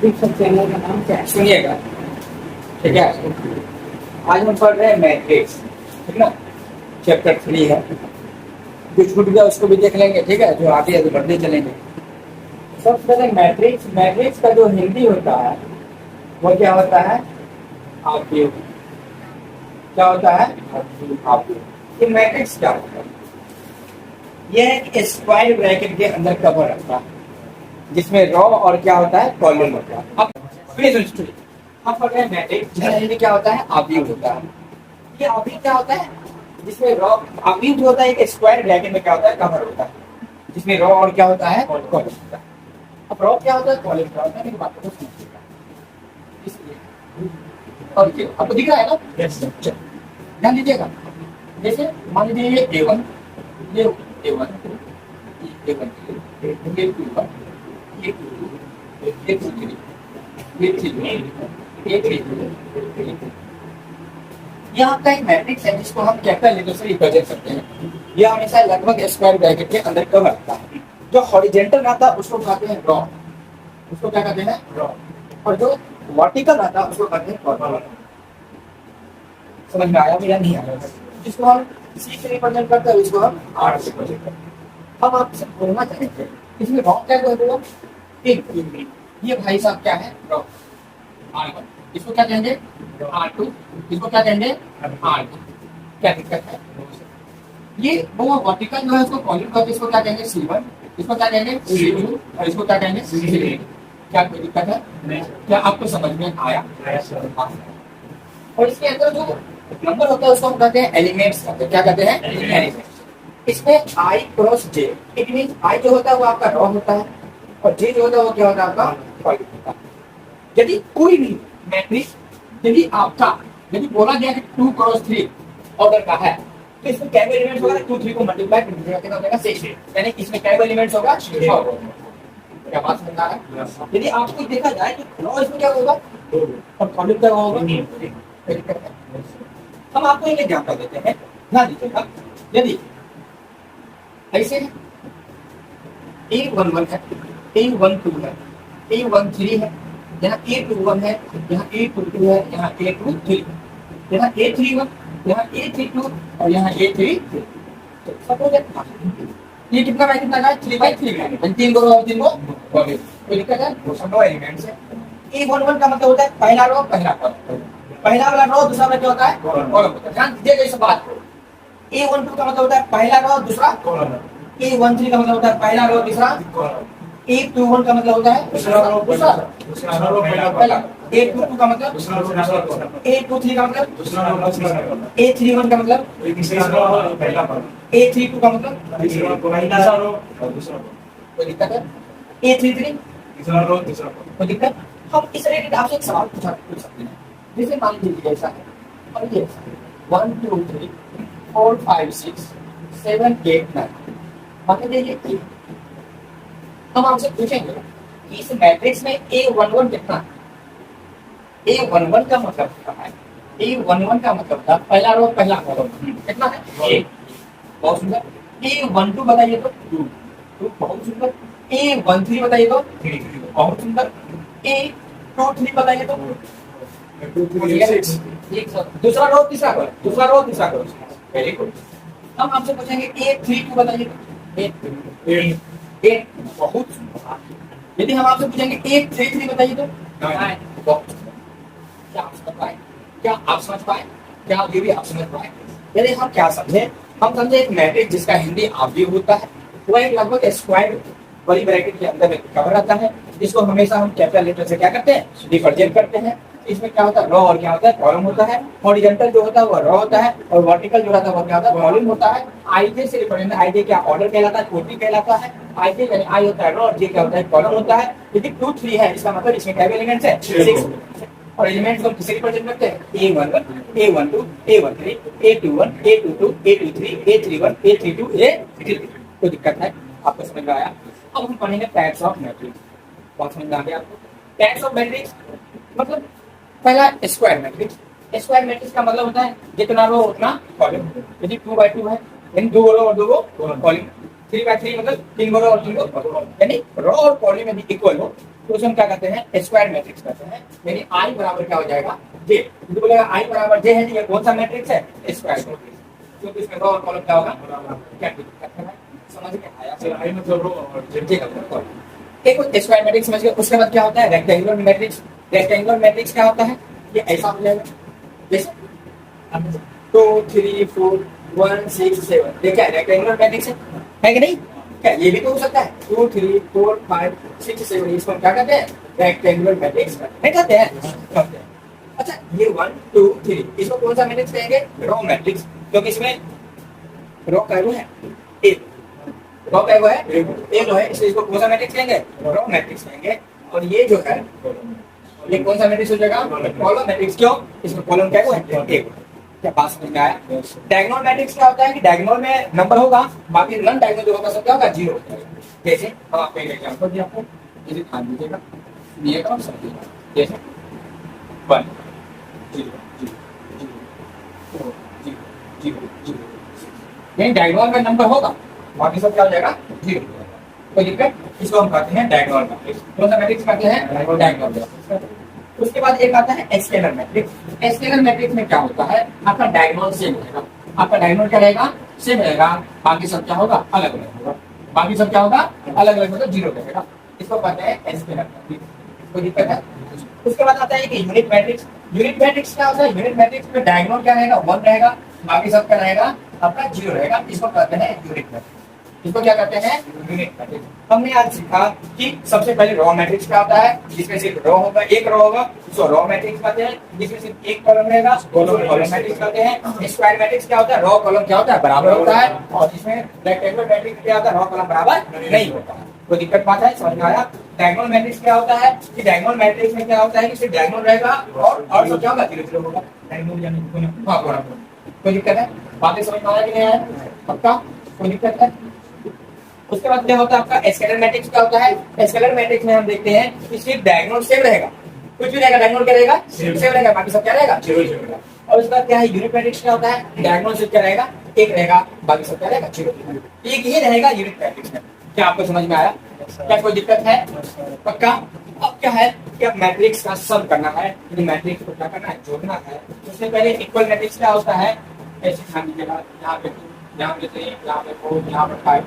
सब चैनल का नाम क्या है? सुनिएगा, ठीक है। आज हम पढ़ रहे हैं मैट्रिक्स, ठीक ना। चैप्टर 3 है, कुछ छूट गया उसको भी देख लेंगे, ठीक है, जो आगे आगे बढ़ते चलेंगे। सबसे पहले मैट्रिक्स, मैट्रिक्स का जो हिंदी होता है वो क्या होता है? आव्यूह। क्या होता है? आव्यूह। ये मैट्रिक्स क्या होता है? यह एक स्क्वायर ब्रैकेट के अंदर कवर रखता है, जिसमें रो और क्या होता है? कॉलम होता है। अब सुनिए, हम पढ़ रहे हैं मैट्रिक्स, जिसका हिंदी क्या होता है? आव्यूह होता है। ये आव्यूह क्या होता है? जिसमें रो, आव्यूह जो होता है एक स्क्वायर ब्रैकेट में क्या होता है? कवर होता है, जिसमें रो और क्या होता है? कॉलम होता है। अब रो क्या होता है, कॉलम क्या होता है, मेरी बात को समझिएगा। इसलिए और ये आपको दिख रहा है ना? यस। ध्यान दीजिएगा, जैसे मान लीजिए ये A1, ये A1, ये A1, ये A2, ये A2, ये A3, ये A3, ये आपका एक मैट्रिक्स है जिसको हम कैपिटल लेटर से रिप्रेजेंट करते हैं। यह हमेशा लगभग स्क्वायर ब्रैकेट के अंदर कवर रहता है। जो हॉरिजॉन्टल रहता है उसको कहते हैं रो, उसको क्या कहते हैं? रो। और जो वर्टिकल रहता है उसको कहते हैं कॉलम। समझ में आया या नहीं आया? जिसको हम सी से रिप्रेजेंट करते हैं उसको हम आर से रिप्रेजेंट करते हैं। हम आपसे बोलना चाहते हैं इसमें रो क्या है? एक ये भाई साहब क्या है? रो R1, इसको क्या कहेंगे? R2, इसको क्या कहेंगे? R2। क्या दिक्कत है? ये वो वर्टिकल जो है उसको कॉलम करके इसको क्या कहेंगे? C1, इसको क्या कहेंगे? C2 और इसको क्या कहेंगे? C3। क्या कोई दिक्कत है? नहीं। क्या आपको समझ में आया? और इसके अंदर जो नंबर होता है उसको हम कहते हैं एलिमेंट्स कहते हैं। क्या कहते हैं? एलिमेंट्स। इसमें I cross J, it mean I जो होता है वो आपका रो होता है और J जो होता है वो क्या होता है? आपका कॉलम होता है। यदि कोई भी मैट्रिक्स यदि बोला गया कि 2 क्रॉस 3 ऑर्डर का है तो इसमें क्या एलिमेंट्स होगा? 2 3 को मल्टीप्लाई कीजिएगा कितना हो जाएगा? 6। यानी इसमें क्या एलिमेंट्स होगा? 6। क्या बात समझ आ रहा है? यदि आपको देखा जाए तो रो इसमें क्या होगा और कॉलम क्या होगा? हम आपको एक एग्जांपल देते हैं, ध्यान दीजिएगा। यदि ऐसे A11 है, A12 है, A13 है, यहाँ A21 है, यहाँ A22 है, यहाँ A23, यहाँ A31, यहाँ A32 और यहाँ A33। सपोज ये कितना बाय कितना का? 3/3 है। तीन को रो, तीन को कॉलम। कोई दिक्कत है? नो एलिमेंट्स है। A11 का मतलब होता है पहला रो पहला कॉलम, पहला वाला रो दूसरा वाला क्या होता है? कॉलम होता है। ध्यान दीजिएगा इस बात को। A12 का मतलब होता है पहला रो दूसरा कॉलम, A13 का मतलब होता है पहला रो दूसरा कॉलम, A21 का मतलब होता है दूसरा रो पहला, A22 का मतलब दूसरा रो A23 का मतलब दूसरा रो A31 का मतलब पहला कॉलम, A32 का मतलब तीसरा रो दूसरा। कोई दिक्कत है? A33 तीसरा रो तीसरा कॉलम। कोई दिक्कत? हम इस रिलेटेड आपसे एक सवाल पूछ सकते हैं। जैसे मान लीजिए ऐसा है और ये 1 2 3 4 5 6 7 8 9 मान लीजिए हम आपसे पूछेंगे कि इस मैट्रिक्स में A11 कितना है? A11 का मतलब क्या है? A11 का मतलब था पहला रो पहला कॉलम कितना है? 1। बहुत सुंदर। A12 बताइए तो 2। बहुत सुंदर। A13 बताइए तो 3। बहुत सुंदर। A23 बताइए तो 6। दूसरा रो तीसरा कॉलम, दूसरा रो तीसरा कॉलम। Very good. हम आपसे पूछेंगे A32 बताइए तो 8। बहुत सुंदर। यदि हम आपसे पूछेंगे A33 बताइए तो 9। बहुत सुंदर। क्या आप समझ पाए? क्या आप समझ पाए? क्या ये भी आप समझ पाए? यदि हम क्या समझे? हम समझे एक मैट्रिक्स जिसका हिंदी आव्यूह होता है, वह एक लगभग स्क्वायर वाली ब्रैकेट के अंदर कवर आता है, जिसको हमेशा हम कैपिटल लेटर से क्या करते हैं? रिप्रेजेंट करते हैं। इसमें क्या होता है? रो और क्या होता है? कॉलम होता है। हॉरिजॉन्टल जो होता है वो रो होता है और वर्टिकल जो रहता है वो क्या होता है? कॉलम होता है। आईजे से रिप्रेजेंट, आईजे क्या ऑर्डर कहलाता है? कोटि कहलाता है। आईजे यानी आई होता है रो और जे क्या होता है? कॉलम होता है। यदि 2 3 है इसका मतलब इसमें क्या एलिमेंट्स है? 6। और एलिमेंट्स को किसे रिप्रेजेंट करते हैं? A11 A12 A13 A21 A22 A23 A31 A32 A33। कोई दिक्कत है? आपको समझ में आया? अब हम पढ़ेंगे टाइप्स ऑफ मैट्रिक्स। बहुत समझ में आ गया आपको? टाइप्स ऑफ मैट्रिक्स मतलब पहला स्क्वायर मैट्रिक्स। स्क्वायर मैट्रिक्स का मतलब होता है जितना रो उतना कॉलम। यदि 2/2 है यानी 2 रो और 2 कॉलम। 3/3 मतलब 3 रो और 3 रो, यानी रो और कॉलम यदि इक्वल हो तो उसे हम क्या कहते हैं, स्क्वायर मैट्रिक्स कहते हैं। यानी आई बराबर क्या हो जाएगा, जे। तो बोलेगा आई बराबर जे है, ये कौन सा मैट्रिक्स है, स्क्वायर मैट्रिक्स, क्योंकि इसमें रो और कॉलम क्या होगा, क्या कहते हैं, समझ में आया। सर आई मतलब रो और जे का कॉलम, एक स्क्वायर मैट्रिक्स समझ गए। उसके बाद क्या होता है, रेक्टेंगुलर मैट्रिक्स। रेक्टेंगुलर मैट्रिक्स क्या होता है, ये ऐसा हो जाएगा जैसे 2 3 4 1 6 7, देखा है रेक्टेंगुलर मैट्रिक्स है कि नहीं, क्या ये भी तो हो सकता है 2 3 4 5 6 7, इसको क्या कहते हैं, रेक्टेंगुलर मैट्रिक्स कहते हैं। अच्छा ये 1 2 3 इसको कौन सा मैट्रिक्स कहेंगे, रो मैट्रिक्स, क्योंकि इसमें रो का रो है एक, रो का रो है एक रो है, इसलिए इसको कौन सा मैट्रिक्स कहेंगे, रो मैट्रिक्स कहेंगे। और ये जो है ये कौन सा मैट्रिक्स हो जाएगा, कॉलम मैट्रिक्स, क्यों, इसमें कॉलम क्या है, एक। क्या बात समझ में आया। डायगोनल मैट्रिक्स क्या होता है कि डायगोनल में नंबर होगा, बाकी नॉन डायगोनल जो होगा सब क्या होगा, जीरो हो जाएगा। जैसे हम आपको एक एग्जांपल दिया, आपको इसे ध्यान दीजिएगा, ये काम समझिएगा। जैसे 1 0 0 0 0 0 ये डायगोनल में नंबर होगा, बाकी सब क्या हो जाएगा, जीरो। कोई दिक्कत, इसको हम कहते हैं डायगोनल मैट्रिक्स। कौन सा मैट्रिक्स कहते हैं, डायगोनल मैट्रिक्स। उसके बाद एक आता है स्केलर मैट्रिक्स। स्केलर मैट्रिक्स में क्या होता है, आपका डायगोनल सेम रहेगा, आपका डायगोनल क्या रहेगा, सेम रहेगा, बाकी सब क्या होगा, अलग अलग होगा, बाकी सब क्या होगा, अलग अलग मतलब जीरो रहेगा। इसको कहते हैं स्केलर मैट्रिक्स। कोई दिक्कत है। उसके बाद आता है कि यूनिट मैट्रिक्स। यूनिट मैट्रिक्स क्या होता है, यूनिट मैट्रिक्स में डायगोनल क्या रहेगा, 1 रहेगा, बाकी सब क्या रहेगा, आपका जीरो रहेगा। इसको कहते हैं यूनिट मैट्रिक्स। इसको क्या कहते हैं, यूनिट मैट्रिक्स। हमने आज सीखा कि सबसे पहले रो मैट्रिक्स क्या होता है, जिसमें सिर्फ रो होगा, एक रो होगा, उसको रो मैट्रिक्स कहते हैं। जिसमें सिर्फ एक कॉलम रहेगा, कॉलम मैट्रिक्स कहते हैं। स्क्वायर मैट्रिक्स क्या होता है, रो कॉलम क्या होता है, बराबर होता है। और इसमें रेक्टेंगुलर मैट्रिक्स क्या होता है, रो कॉलम बराबर नहीं होता है। कोई दिक्कत बात है, समझ में आया। डायगोनल मैट्रिक्स क्या होता है कि डायगोनल मैट्रिक्स में क्या होता है कि सिर्फ डायगोनल रहेगा और सब क्या होगा, जीरो जीरो होगा। डायगोनल यानी हां बराबर। कोई दिक्कत है, बातें समझ में आया कि नहीं आया, पक्का, कोई दिक्कत है। उसके बाद क्या होता है आपका स्केलर मैट्रिक्स। क्या होता है स्केलर मैट्रिक्स में हम देखते हैं कि सिर्फ डायगोनल सेम रहेगा, कुछ भी रहेगा डायगोनल क्या रहेगा, सेम रहेगा, बाकी सब क्या रहेगा, जीरो जीरो रहेगा। और उसके बाद क्या है यूनिट मैट्रिक्स। क्या होता है डायगोनल सिर्फ क्या रहेगा, एक रहेगा, बाकी सब क्या रहेगा, जीरो। एक ही रहेगा यूनिट मैट्रिक्स में। क्या आपको समझ में आया, क्या कोई दिक्कत है, पक्का। अब क्या है कि अब मैट्रिक्स का सम करना है, यदि मैट्रिक्स को क्या करना है, जोड़ना है। उससे पहले इक्वल मैट्रिक्स क्या होता है, ऐसे ध्यान दीजिएगा, यहाँ पे 2 यहाँ पे 3 यहाँ पे 4 यहाँ पे 5,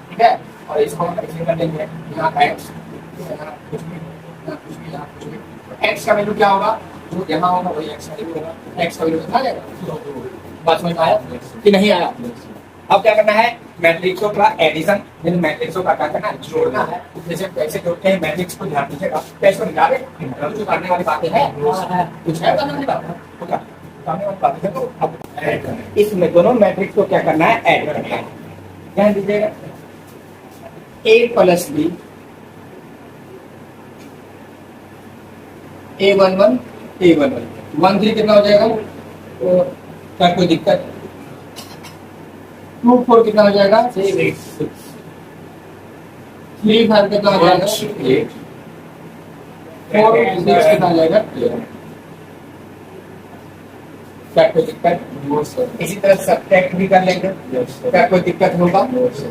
ठीक है। और इसको हम ऐसे कर लेंगे, यहाँ x यहाँ कुछ भी यहाँ कुछ भी यहाँ कुछ भी, x का वैल्यू क्या होगा, जो यहाँ होगा वही x का वैल्यू होगा, x का वैल्यू कितना आ जाएगा। बात समझ में आया कि नहीं आया। अब क्या करना है, मैट्रिक्सों का एडिशन, यानी मैट्रिक्सों का क्या करना है, जोड़ना है। जैसे कैसे जोड़ते हैं मैट्रिक्स को, ध्यान दीजिएगा। कैसे निकाले, जो करने वाली बातें हैं कुछ है करने वाली बात होगा, करने वाली बातें है। तो अब इसमें दोनों मैट्रिक्स को क्या करना है, ऐड करना है। ध्यान दीजिएगा, a plus B a11 a11 1 3 कितना हो जाएगा, तो क्या कोई दिक्कत, 2 4 कितना हो जाएगा, 6 3 5 कितना हो जाएगा, 8 4 6 कितना हो जाएगा, क्या कोई दिक्कत। इसी तरह सब्ट्रैक्ट भी कर लेंगे, क्या कोई दिक्कत होगा।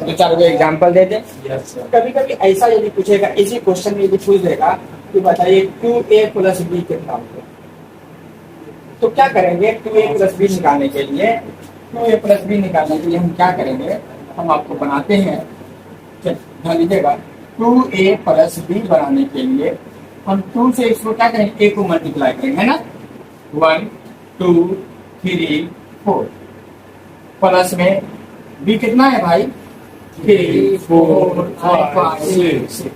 2-4 एग्जांपल दे दें। कभी कभी ऐसा यदि पूछेगा, इसी क्वेश्चन में यदि पूछ देगा कि बताइए 2a प्लस b कितना होगा, तो क्या करेंगे, 2a प्लस b निकालने के लिए, 2a प्लस b निकालने के लिए हम क्या करेंगे, हम आपको बनाते हैं, ध्यान दीजिएगा। 2a प्लस b बनाने के लिए हम 2 से इसको क्या करेंगे, a को मल्टीप्लाई करेंगे, है ना। 1 2 3 4 प्लस में b कितना है भाई, 3 4 5 6।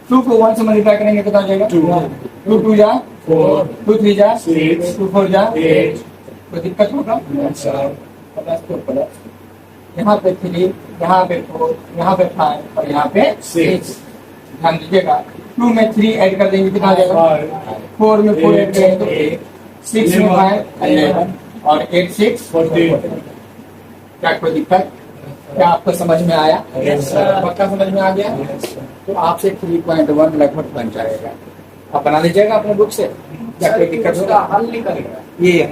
2 को 1 से मल्टीप्लाई करेंगे कितना आ जाएगा, 2 2 जा 4 2 3 जा 6 2 4 जा 8। कोई दिक्कत होगा, प्लस तो प्लस, यहाँ पे 3 यहाँ पे 4 यहाँ पे 5 और यहाँ पे 6। ध्यान दीजिएगा, 2 में 3 ऐड कर देंगे कितना आ जाएगा, 4 में 4 ऐड करेंगे तो 8, 6 में 5 11 और 8 6 14। क्या कोई दिक्कत, क्या आपको समझ में आया, पक्का समझ में आ गया। तो आपसे 3.1 लगभग बन जाएगा, आप बना लीजिएगा अपने बुक से, क्या कोई दिक्कत होगा, हल निकलेगा ये।